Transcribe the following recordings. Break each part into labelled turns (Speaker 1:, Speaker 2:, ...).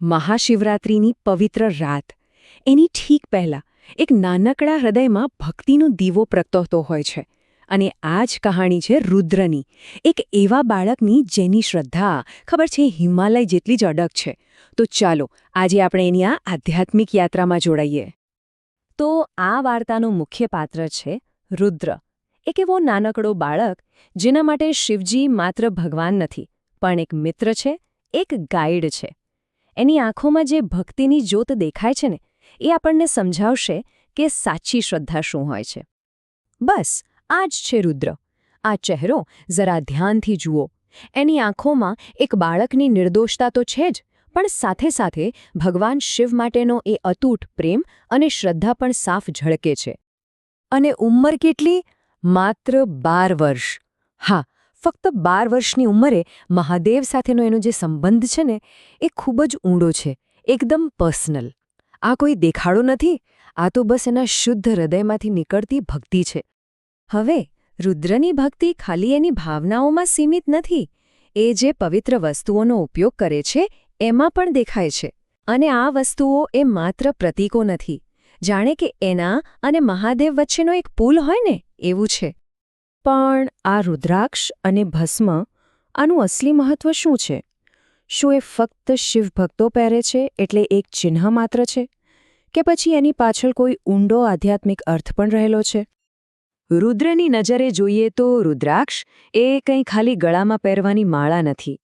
Speaker 1: મહાશિવરાત્રિની પવિત્ર રાત એની ઠીક પહેલાં એક નાનકડા હૃદયમાં ભક્તિનો દીવો પ્રગટતો હોય છે. અને આ જ કહાણી છે રુદ્રની, એક એવા બાળકની જેની શ્રદ્ધા ખબર છે હિમાલય જેટલી જ અડગ છે. તો ચાલો આજે આપણે એની આ આધ્યાત્મિક યાત્રામાં જોડાઈએ. તો આ વાર્તાનું મુખ્ય પાત્ર છે રુદ્ર, એક એવો નાનકડો બાળક જેના માટે શિવજી માત્ર ભગવાન નથી પણ એક મિત્ર છે, એક ગાઈડ છે. એની આંખોમાં જે ભક્તિની જ્યોત દેખાય છે ને, એ આપણને સમજાવશે કે સાચી શ્રદ્ધા શું હોય છે. બસ આ જ છે રુદ્ર. આ ચહેરો જરા ધ્યાનથી જુઓ. એની આંખોમાં એક બાળકની નિર્દોષતા તો છે જ, પણ સાથે સાથે ભગવાન શિવ માટેનો એ અતૂટ પ્રેમ અને શ્રદ્ધા પણ સાફ ઝળકે છે. અને ઉંમર કેટલી? માત્ર 12 વર્ષ. હા, ફક્ત 12 વર્ષની ઉંમરે મહાદેવ સાથેનો એનો જે સંબંધ છે ને, એ ખૂબ જ ઊંડો છે, એકદમ પર્સનલ. આ કોઈ દેખાડો નથી, આ તો બસ એના શુદ્ધ હૃદયમાંથી નીકળતી ભક્તિ છે. હવે રુદ્રની ભક્તિ ખાલી એની ભાવનાઓમાં સીમિત નથી, એ જે પવિત્ર વસ્તુઓનો ઉપયોગ કરે છે એમાં પણ દેખાય છે. અને આ વસ્તુઓ એ માત્ર પ્રતીકો નથી, જાણે કે એના અને મહાદેવ વચ્ચેનો એક પુલ હોય ને એવું છે. પણ આ રુદ્રાક્ષ અને ભસ્મ, આનું અસલી મહત્વ શું છે? શું એ ફક્ત શિવ ભક્તો પહેરે છે એટલે એક ચિહ્ન માત્ર છે, કે પછી એની પાછળ કોઈ ઊંડો આધ્યાત્મિક અર્થ પણ રહેલો છે? રુદ્રની નજરે જોઈએ તો રુદ્રાક્ષ એ કંઈ ખાલી ગળામાં પહેરવાની માળા નથી,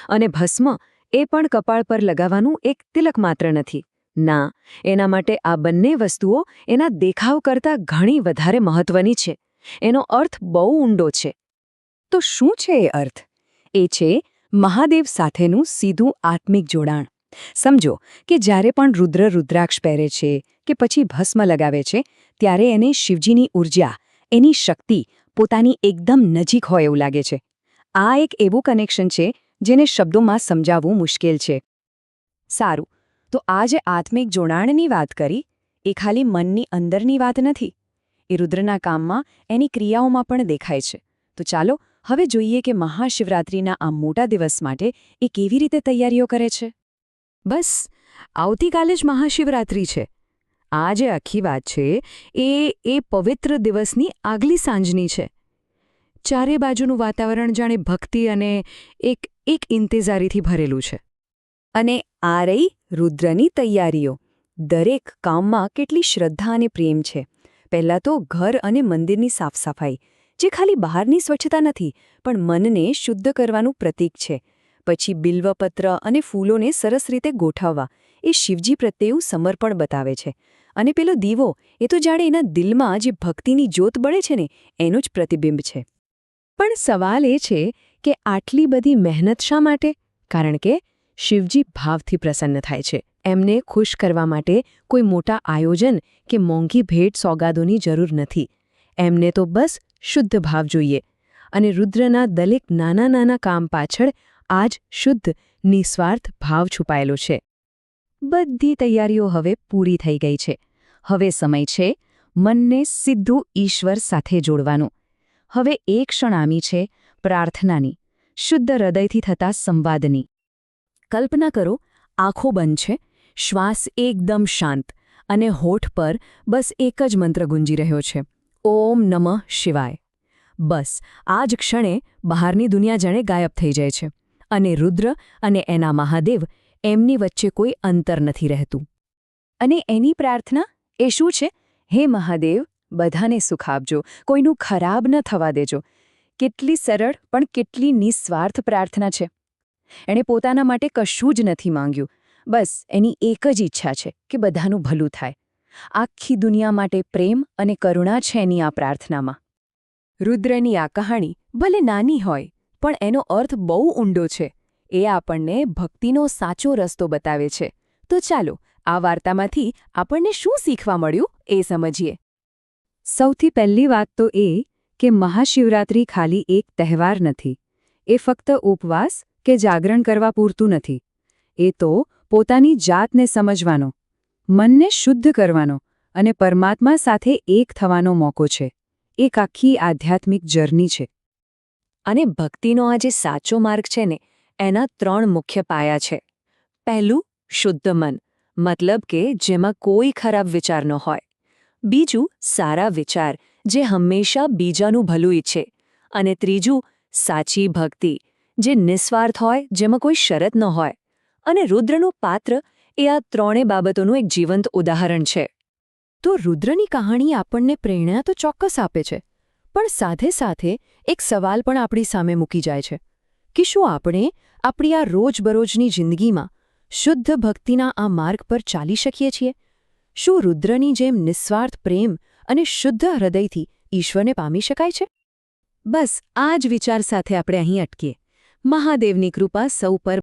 Speaker 1: અને ભસ્મ એ પણ કપાળ પર લગાવવાનું એક તિલક માત્ર નથી. ના, એના માટે આ બંને વસ્તુઓ એના દેખાવ કરતાં ઘણી વધારે મહત્વની છે. એનો અર્થ બહુ ઊંડો છે. તો શું છે એ અર્થ? એ છે મહાદેવ સાથેનું સીધું આત્મિક જોડાણ. સમજો કે જ્યારે પણ રુદ્ર રુદ્રાક્ષ પહેરે છે કે પછી ભસ્મ લગાવે છે, ત્યારે એને શિવજીની ઉર્જા, એની શક્તિ પોતાની એકદમ નજીક હોય એવું લાગે છે. આ એક એવું કનેક્શન છે જેને શબ્દોમાં સમજાવવું મુશ્કેલ છે. સારું, તો આ જે આત્મિક જોડાણની વાત કરી, એ ખાલી મનની અંદરની વાત નથી. એ રુદ્રના કામમાં, એની ક્રિયાઓમાં પણ દેખાય છે. તો ચાલો હવે જોઈએ કે મહાશિવરાત્રિના આ મોટા દિવસ માટે એ કેવી રીતે તૈયારીઓ કરે છે. બસ આવતીકાલે જ મહાશિવરાત્રિ છે. આ જે આખી વાત છે એ પવિત્ર દિવસની આગલી સાંજની છે. ચારે બાજુનું વાતાવરણ જાણે ભક્તિ અને એક ઇંતેજારીથી ભરેલું છે. અને આ રહી રુદ્રની તૈયારીઓ. દરેક કામમાં કેટલી શ્રદ્ધા અને પ્રેમ છે. પહેલાં તો ઘર અને મંદિરની સાફસફાઈ, જે ખાલી બહારની સ્વચ્છતા નથી પણ મનને શુદ્ધ કરવાનું પ્રતીક છે. પછી બિલ્વપત્ર અને ફૂલોને સરસ રીતે ગોઠવવા, એ શિવજી પ્રત્યેનું સમર્પણ બતાવે છે. અને પેલો દીવો, એ તો જાણે એના દિલમાં જે ભક્તિની જ્યોત બળે છે ને, એનું જ પ્રતિબિંબ છે. પણ સવાલ એ છે કે આટલી બધી મહેનત શા માટે? કારણ કે શિવજી ભાવથી પ્રસન્ન થાય છે. એમને ખુશ કરવા માટે કોઈ મોટા આયોજન કે મોંઘી ભેટ સોગાદોની જરૂર નથી. એમને તો બસ શુદ્ધ ભાવ જોઈએ. અને રુદ્રના દરેક નાના નાના કામ પાછળ આ જ શુદ્ધ, નિસ્વાર્થ ભાવ છુપાયેલો છે. બધી તૈયારીઓ હવે પૂરી થઈ ગઈ છે. હવે સમય છે મનને સીધું ઈશ્વર સાથે જોડવાનું. હવે એક ક્ષણ આમી છે પ્રાર્થનાની, શુદ્ધ હૃદયથી થતા સંવાદની. કલ્પના કરો, આંખો બંધ છે, શ્વાસ એકદમ શાંત, અને હોઠ પર બસ એક જ મંત્ર ગુંજી રહ્યો છે, ઓમ નમઃ શિવાય. બસ આ જ ક્ષણે બહારની દુનિયા જાણે ગાયબ થઈ જાય છે. અને રુદ્ર અને એના મહાદેવ, એમની વચ્ચે કોઈ અંતર નથી રહેતું. અને એની પ્રાર્થના એ શું છે? હે મહાદેવ, બધાને સુખ આપજો, કોઈનું ખરાબ ન થવા દેજો. કેટલી સરળ પણ કેટલી નિસ્વાર્થ પ્રાર્થના છે. એણે પોતાના માટે કશું જ નથી માંગ્યું. બસ એની એક જ ઈચ્છા છે કે બધાનું ભલું થાય. આખી દુનિયા માટે પ્રેમ અને કરુણા છે એની આ પ્રાર્થનામાં. રુદ્રની આ કહાણી ભલે નાની હોય, પણ એનો અર્થ બહુ ઊંડો છે. એ આપણને ભક્તિનો સાચો રસ્તો બતાવે છે. તો ચાલો આ વાર્તામાંથી આપણને શું શીખવા મળ્યું એ સમજીએ. સૌથી પહેલી વાત તો એ કે મહાશિવરાત્રિ ખાલી એક તહેવાર નથી. એ ફક્ત ઉપવાસ કે જાગરણ કરવા પૂરતું નથી. એ તો પોતાની જાતને સમજવાનો, મનને શુદ્ધ કરવાનો અને પરમાત્મા સાથે એક થવાનો મોકો છે. એક આખી આધ્યાત્મિક જર્ની છે. અને ભક્તિનો આ જે સાચો માર્ગ છે ને, એના 3 મુખ્ય પાયા છે. પહેલું, શુદ્ધ મન, મતલબ કે જેમાં કોઈ ખરાબ વિચાર ન હોય. બીજું, સારા વિચાર, જે હંમેશા બીજાનું ભલું ઈચ્છે. અને ત્રીજું, સાચી ભક્તિ, જે નિસ્વાર્થ હોય, જેમાં કોઈ શરત ન હોય. અને રુદ્રનું પાત્ર એ આ ત્રણેય બાબતોનું એક જીવંત ઉદાહરણ છે. તો રુદ્રની કહાણી આપણને પ્રેરણા તો ચોક્કસ આપે છે, પણ સાથે સાથે એક સવાલ પણ આપણી સામે મૂકી જાય છે કે શું આપણે આપણી આ રોજબરોજની જિંદગીમાં શુદ્ધ ભક્તિના આ માર્ગ પર ચાલી શકીએ છીએ? શું રુદ્રની જેમ નિસ્વાર્થ પ્રેમ અને શુદ્ધ હૃદયથી ઈશ્વરને પામી શકાય છે? બસ આ જ વિચાર સાથે આપણે અહીં અટકીએ. મહાદેવની કૃપા સૌ પર